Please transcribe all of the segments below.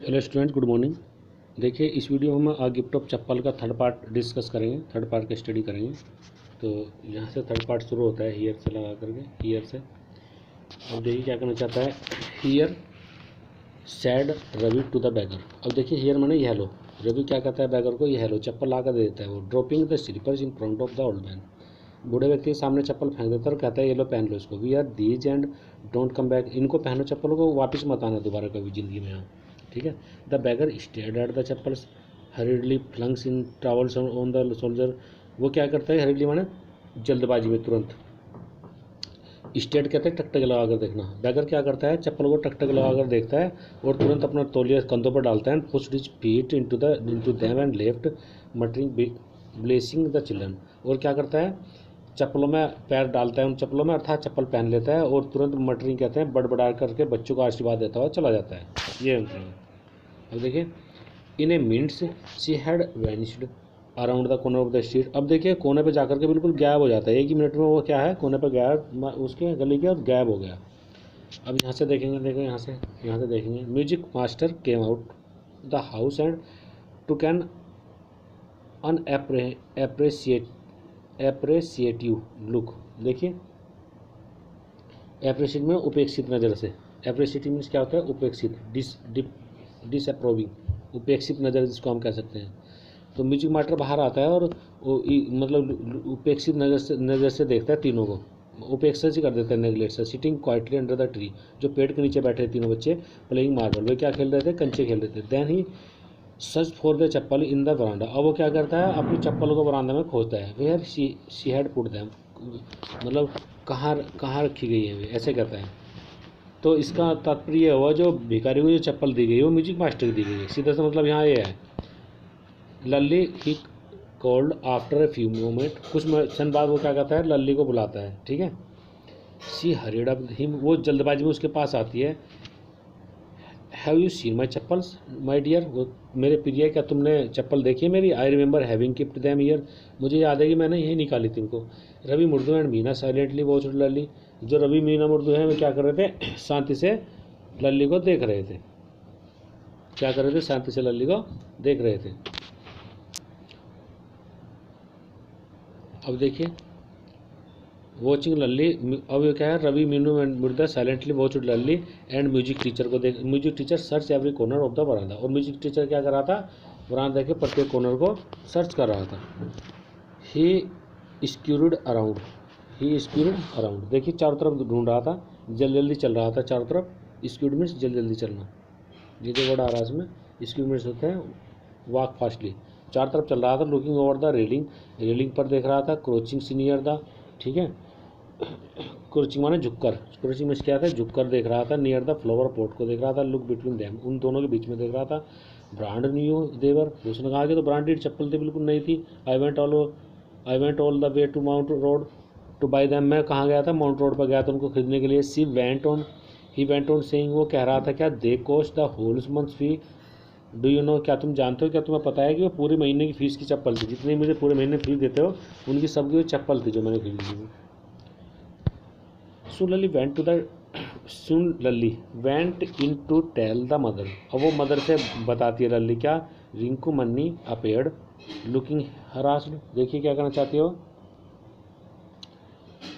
Hello student, good morning. देखिए, इस video में हम गिफ्ट ऑफ चप्पल का थर्ड पार्ट डिस्कस करेंगे, थर्ड पार्ट का स्टडी करेंगे। तो यहाँ से थर्ड पार्ट शुरू होता है हियर से लगा करके, हियर से। अब देखिए क्या करना चाहता है। Here said Ravi to the beggar. अब देखिए हियर मैंने येलो, रवि क्या कहता है बैगर को, येलो चप्पल ला कर दे देता है वो। Dropping the slippers in front of the old man. बूढ़े व्यक्ति के सामने चप्पल फेंक देता है और कहता है ये लो पहन लो इसको। Wear these and don't come back. इनको पहनो चप्पलों को, वापस मत आना दोबारा कभी ज़िंदगी में यहाँ। ठीक है। The beggar stared at the chappals hurriedly flung in travels on the soldier. वो क्या करता है, हरीडली माने जल्दबाजी में, तुरंत। स्टेट कहते हैं टकटक लगा कर देखना। बैगर क्या करता है, चप्पल को टकटक लगा कर देखता है और तुरंत अपना तौलिया कंधों पर डालता है। Pushed his feet into them and left muttering blessing the children. और क्या करता है, चप्पलों में पैर डालता है, उन चप्पलों में, अर्थात चप्पल पहन लेता है और तुरंत मटरिंग कहते हैं बड़बड़ा करके बच्चों को आशीर्वाद देता हुआ चला जाता है। ये मतलब है। अब देखिए, in a minutes she had vanished around the corner of the street. अब देखिए कोने पे जाकर के बिल्कुल गायब हो जाता है। एक ही मिनट में वो क्या है, कोने पे गायब, उसके गली के, और गायब हो गया। अब यहाँ से देखेंगे, देखो यहाँ से देखेंगे। Music master came out the house and took an appreciative look. देखिए, एप्रिशिएट में उपेक्षित नज़र से। एप्रिशिएटिव मीन्स क्या होता है, उपेक्षित, डिसअप्रोविंग, उपेक्षित नज़र जिसको हम कह सकते हैं। तो म्यूजिक मास्टर बाहर आता है और मतलब उपेक्षित नज़र से देखता है तीनों को, उपेक्षा से कर देता है, नेगलेक्ट से। Sitting quietly under the tree, जो पेड़ के नीचे बैठे तीनों बच्चे, प्लेइंग मार्बल, वे क्या खेल रहे थे, कंचे खेल रहे थे। Then he search for the chappal in the veranda. अब वो क्या करता है, अपनी चप्पल को वरांडा में खोजता है। Where she had put them, मतलब कहाँ कहाँ रखी गई है वे, ऐसे कहता है। तो इसका तात्पर्य हुआ, जो भिखारी को जो चप्पल दी गई है वो म्यूजिक मास्टर की दी गई है। सीधा सा मतलब यहाँ ये है। Lalli he called after a few moment, कुछ क्षण बाद वो क्या कहता है, लल्ली को बुलाता है। ठीक है। सी हरीड अप हिम, वो जल्दबाजी में उसके पास आती है। Have you seen my chappals my dear, वो मेरे प्रिय, क्या तुमने चप्पल देखी है मेरी। I remember having keeped them here, मुझे याद है कि मैंने यही निकाली थी इनको। Ravi Murdu and Meena silently watched Lalli. जो रवि मीना मुर्दू हैं वे क्या कर रहे थे, शांति से लल्ली को देख रहे थे। क्या कर रहे थे, शांति से लल्ली को देख रहे थे। अब देखिए, वॉचिंग लल्ली। अब ये क्या है, रवि मीनू एंड मुर्दा silently watch Lalli and music teacher को देख। Music teacher search every corner of the वरांडा, और म्यूजिक टीचर क्या कर रहा था, वरांडा के प्रत्येक कॉर्नर को सर्च कर रहा था। ही स्क्यूरिड अराउंड, देखिए चारों तरफ ढूंढ रहा था, जल्दी जल्दी चल रहा था चारों तरफ। स्क्यूड मीन्स जल्दी जल्दी चलना, ये जो वर्ड आ रहा है इसमें, स्क्यूड मीन्स होते हैं वॉक फास्टली। चारों तरफ चल रहा था। लुकिंग ओवर द रेलिंग पर देख रहा था। क्रोचिंग सीनियर द, ठीक है, क्रोचिंग माने झुककर, क्रोचिंग में क्या था, झुककर देख रहा था। नियर द फ्लावर पॉट को देख रहा था। लुक बिटवीन देम, उन दोनों के बीच में देख रहा था। ब्रांड न्यू देवर, उसने कहा कि तो ब्रांडेड चप्पल थी, बिल्कुल नई थी। I went all the way to Mount Road to buy them, मैं कहाँ गया था, माउंट रोड पर गया था उनको खरीदने के लिए। ही वेंट ऑन सेइंग, वो कह रहा था क्या, they cost the whole month fee. Do you know, क्या तुम जानते हो, क्या तुम्हें पता है कि वो पूरे महीने की फीस की चप्पल थी, जितनी मुझे पूरे महीने फीस देते हो उनकी सबकी वो चप्पल थी जो मैंने खरीदी थी। सुन Lalli went in to tell the mother. अब वो मदर से बताती है लल्ली क्या, रिंकू मन्नी अपेयर्ड लुकिंग हरास्ड। देखिए क्या करना चाहती हो,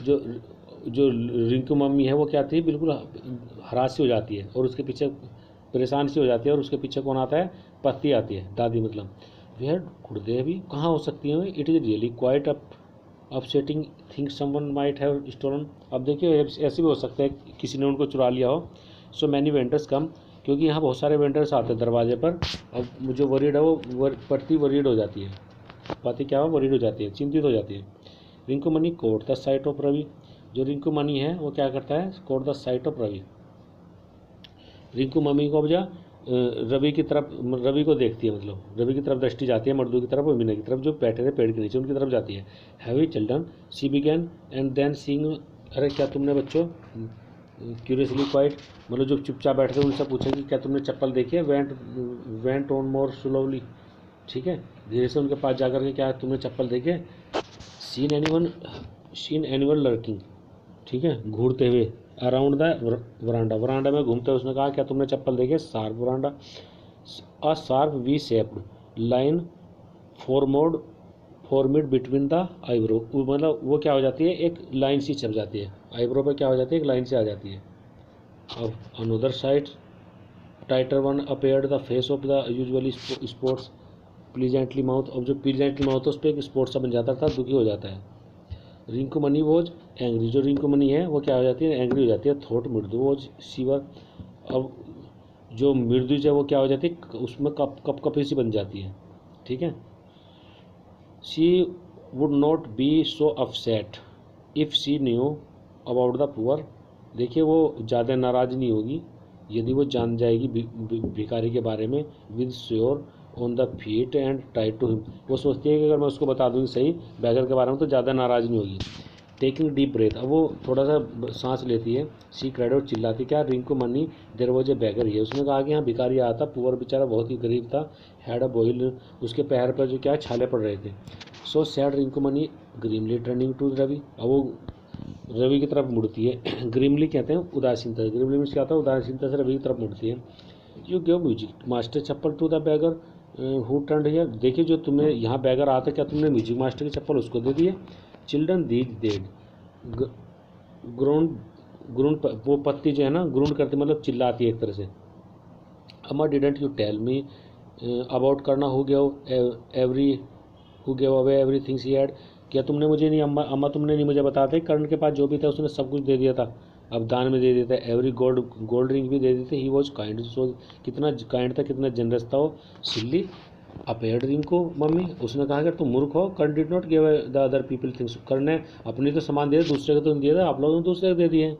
जो जो रिंकू मम्मी है वो क्या थी, बिल्कुल हरास सी हो जाती है और उसके पीछे परेशान सी हो जाती है, और उसके पीछे कौन आता है, पति आती है, दादी मतलब। वेयर कुड दे भी, कहाँ हो सकती है, it is really quite upsetting think someone might have stolen. अब देखिए ऐसे भी हो सकता है किसी ने उनको चुरा लिया हो। सो मैनी वेंडर्स कम, क्योंकि यहाँ बहुत सारे वेंडर्स आते हैं दरवाजे पर। अब जो वरीड है वो पति वरीड हो जाती है, पति क्या हो, वरीड हो जाती है, चिंतित हो जाती है। Rinku mummy caught the sight of Ravi, जो रिंकू मनी है वो क्या करता है, caught the sight of Ravi. Rinku mummy को बजा रवि की तरफ, रवि को देखती है, मतलब रवि की तरफ दृष्टि जाती है, मर्दू की तरफ और मीना की तरफ जो बैठे थे पेड़ के नीचे, उनकी तरफ जाती है। Have you children, she began and then seeing, अरे क्या तुमने बच्चों, क्यूरियसली क्वाइट, मतलब जो चुपचाप बैठे थे उनसे पूछा कि क्या तुमने चप्पल देखी है। वेंट ऑन मोर स्लोली, ठीक है, धीरे से उनके पास जाकर के, क्या तुमने चप्पल देखे। सीन एनीवन लर्किंग, ठीक है, घूरते हुए। अराउंड द वरांडा, वरांडा में घूमते हुए उसने कहा क्या तुमने चप्पल देखे। Sharp veranda a sharp V shaped line formed between the eyebrow, मतलब वो क्या हो जाती है, एक लाइन सी छप जाती है आईब्रो पे, क्या हो जाती है, एक लाइन से आ जाती है। अब another side tighter one appeared the face of the usually sports pleasantly mouth, अब जो प्लीजेंटली माउथ है उस पर एक स्पोर्ट्स सा बन जाता था, दुखी हो जाता है। रिंकू मनी वॉज एंग्री, जो रिंकू मनी है वो क्या हो जाती है, एंग्री हो जाती है। थॉट मृदु वॉज शिवर, अब जो मृदु है वो क्या हो जाती है, उसमें कप कपी सी बन जाती है, ठीक है। She would not be so upset if she knew about the poor, देखिए वो ज़्यादा नाराज़ नहीं होगी यदि वो जान जाएगी भिखारी के बारे में। With sure on the feet and tied to him, वो सोचती है कि अगर मैं उसको बता दूँगी सही बैगर के बारे में तो ज़्यादा नाराज़ नहीं होगी। टेकिंग डीप ब्रेथ, अब वो थोड़ा सा सांस लेती है। सी क्राइड, और चिल्लाती, क्या, Rinku money there was a bagger है, उसने कहा कि यहाँ भिखारी आया था, पुअर बेचारा बहुत ही गरीब था। हैड अ बॉयल, उसके पैर पर जो क्या है छाले पड़ रहे थे। So said Rinku Mani grimly turning to Ravi, अब वो रवि की तरफ मुड़ती है। ग्रीमली कहते हैं उदासीनता, ग्रीमली मीन्स क्या होता है, उदासीनता से रवि की तरफ मुड़ती है। You give music master chappal to the beggar who turned here, देखिए जो तुम्हें यहाँ बैगर आता, क्या तुमने म्यूजिक मास्टर की चप्पल उसको दे दी है। चिल्ड्रन दीज डेड ग्रोन, ग्रूंड, वो पत्ती जो है ना ग्रूंड करती मतलब चिल्लाती है एक तरह से। Amma didn't you tell me about Karna who gave every who gave away every things he had, क्या तुमने मुझे नहीं, अम्मा अम्मा तुमने नहीं मुझे बताते कर्ण के पास जो भी था उसने सब कुछ दे दिया था, अब दान में दे देता है। एवरी गोल्ड रिंग भी दे देते। ही वॉज काइंड, सो कितना काइंड था, कितना जनरस था वो। सिल्ली अपेयर्ड रिंग को मम्मी, उसने कहा कि तुम मूर्ख हो, Karna did not give the other people things, Karna ने अपनी तो सामान दिए, दूसरे को तो नहीं दिया था, आप लोगों ने दूसरे को दे दिए।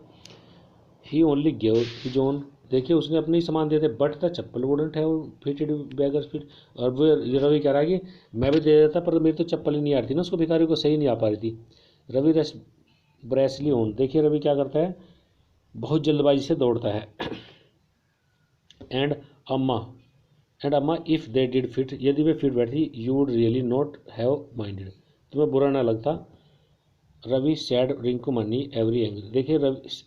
ही ओनली गिव हिज ओन, देखिए उसने अपने ही सामान दिए थे, but the chappal wouldn't have fitted beggars fit, और वो ये रवि कह रहा है कि मैं भी दे देता पर मेरी तो चप्पल ही नहीं आ रही थी ना, उसको भिखारी को सही नहीं आ पा रही थी। रवि रस ब्रेसली ओन, देखिए रवि क्या करता है, बहुत जल्दबाजी से दौड़ता है। एंड अम्मा एंड अम्मा इफ़ दे डिड फिट, यदि वे फिट बैठती, you would really not have minded, तुम्हें बुरा ना लगता। Ravi said Rinku mummy every angry, देखिए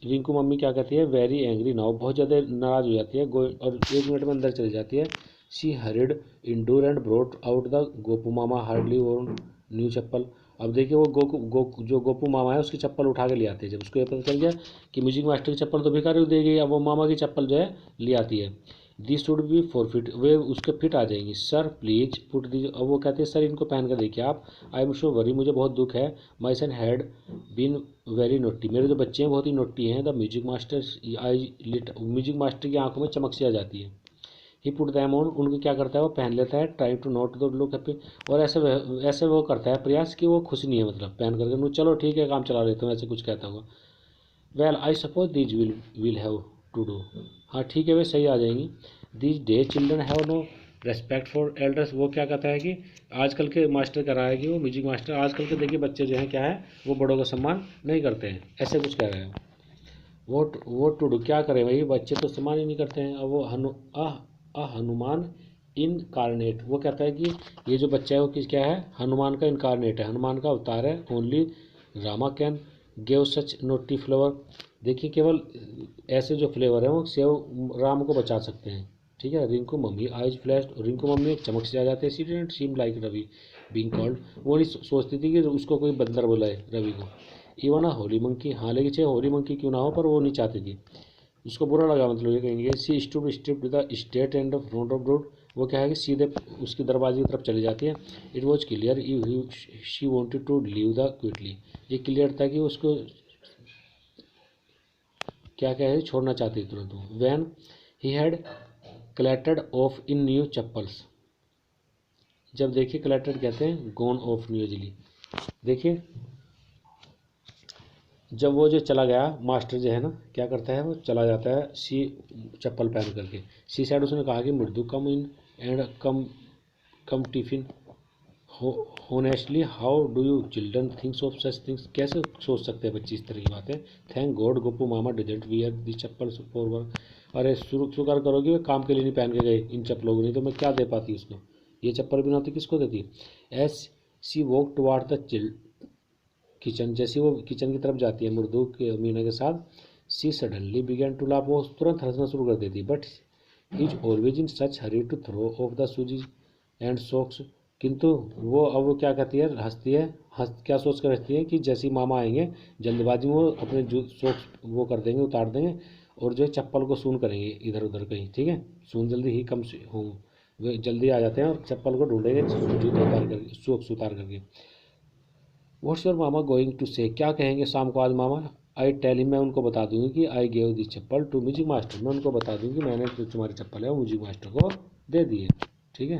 रिंकू मम्मी क्या कहती है, वेरी एंग्री नाउ, बहुत ज़्यादा नाराज़ हो जाती है, और 1 मिनट में अंदर चली जाती है। She hurried indoor and brought out the Gopu Mama hardly worn new chappal, अब देखिए वो जो गोपू मामा है उसकी चप्पल उठा के ले आते हैं। जब उसको ये पता चल गया कि म्यूजिक मास्टर की चप्पल तो भिखारी को दे गई, अब वो मामा की चप्पल जो है ले आती है। दिस शुड बी फॉरफिट, वे उसके फिट आ जाएंगी। सर प्लीज पुट दी, अब वो कहते हैं सर इनको पहन कर देखिए आप। आई एम सो वरी, मुझे बहुत दुख है। My son had been very naughty, मेरे जो बच्चे हैं बहुत ही नोटी हैं। The music master eye lit, music master की आंखों में चमक सी आ जाती है। ही पुट दैम ऑन, उनको क्या करता है वो पहन लेता है। Try to not the look happy, और ऐसे वो करता है प्रयास कि वो खुश नहीं है, मतलब पहन करके चलो ठीक है काम चला लेते हो, ऐसे कुछ कहता होगा। Well I suppose these will have to do, हाँ ठीक है वे सही आ जाएंगी। These day children have no respect for elders, वो क्या कहता है कि आजकल के मास्टर कह रहा है कि वो म्यूजिक मास्टर, आजकल के देखिए बच्चे जो हैं क्या है वो बड़ों का सम्मान नहीं करते हैं, ऐसे कुछ कह रहे हैं। वो टू डू, क्या करें भाई बच्चे तो सम्मान ही नहीं करते हैं। अब वो हनुमान इनकारनेट, वो कहता है कि ये जो बच्चा है वो किस क्या है, हनुमान का इनकारनेट है, हनुमान का अवतार है। Only Rama can give such naughty flavour, देखिए केवल ऐसे जो फ्लेवर है वो सेव राम को बचा सकते हैं, ठीक है। Rinku mummy eyes flashed, Rinku mummy एक चमक से आ जाते हैं। She didn't seem like Ravi being called, वो नहीं सोचती थी कि उसको कोई बंदर बुलाए रवि को। इवन अ होली मंकी, हाँ लेकिन चाहे होली मंकी क्यों ना हो पर वो नहीं चाहती थी, उसको बुरा लगा, मतलब ये कहेंगे। She stood stripped the state and of front of road, वो क्या है कि सीधे उसकी दरवाजे की तरफ चली जाती है। It was clear she wanted to leave the quickly, ये क्लियर था कि उसको क्या क्या है छोड़ना चाहती है तुरंत। When he had collected of in new chappals, जब देखिए कलेक्टेड कहते हैं गोन ऑफ न्यूजली, देखिए जब वो जो चला गया मास्टर जो है ना क्या करता है वो चला जाता है सी चप्पल पहन करके। सी साइड उसने कहा कि Mridu come in and come tiffin honestly how do you children things of such things, कैसे सोच सकते हैं बच्चे इस तरह की बातें। Thank God Gopu Mama didn't wear the chappal for work, अरे शुक्र करोगे वे काम के लिए नहीं पहन के गए इन चप्पलों को, नहीं तो मैं क्या दे पाती उसको, ये चप्पल भी ना होती किसको देती। As she walk toward the kitchen, जैसे वो किचन की तरफ जाती है मुर्दू के मीना के साथ, she suddenly began to laugh, वो तुरंत हंसना शुरू कर देती। But is always in such hurry to throw off the shoes and socks. किंतु वो अब वो क्या कहती है, हंसती है, क्या सोच कर हंसती है कि जैसे ही मामा आएंगे जल्दबाजी में वो अपने जो सॉक्स वो कर देंगे, उतार देंगे, और जो है चप्पल को सून करेंगे इधर उधर कहीं, ठीक है। सून जल्दी ही कम हो, वे जल्दी आ जाते हैं और चप्पल को ढूंढेंगे जूते उतार करके, सॉक्स उतार करके। What's your mama going to say, क्या कहेंगे शाम को आज मामा। आई टेल हिम, मैं उनको बता दूंगी कि I gave this chappal to music master, मैं उनको बता दूंगी कि मैंने जो तुम्हारी चप्पल है वो म्यूजिक मास्टर को दे दी है, ठीक है।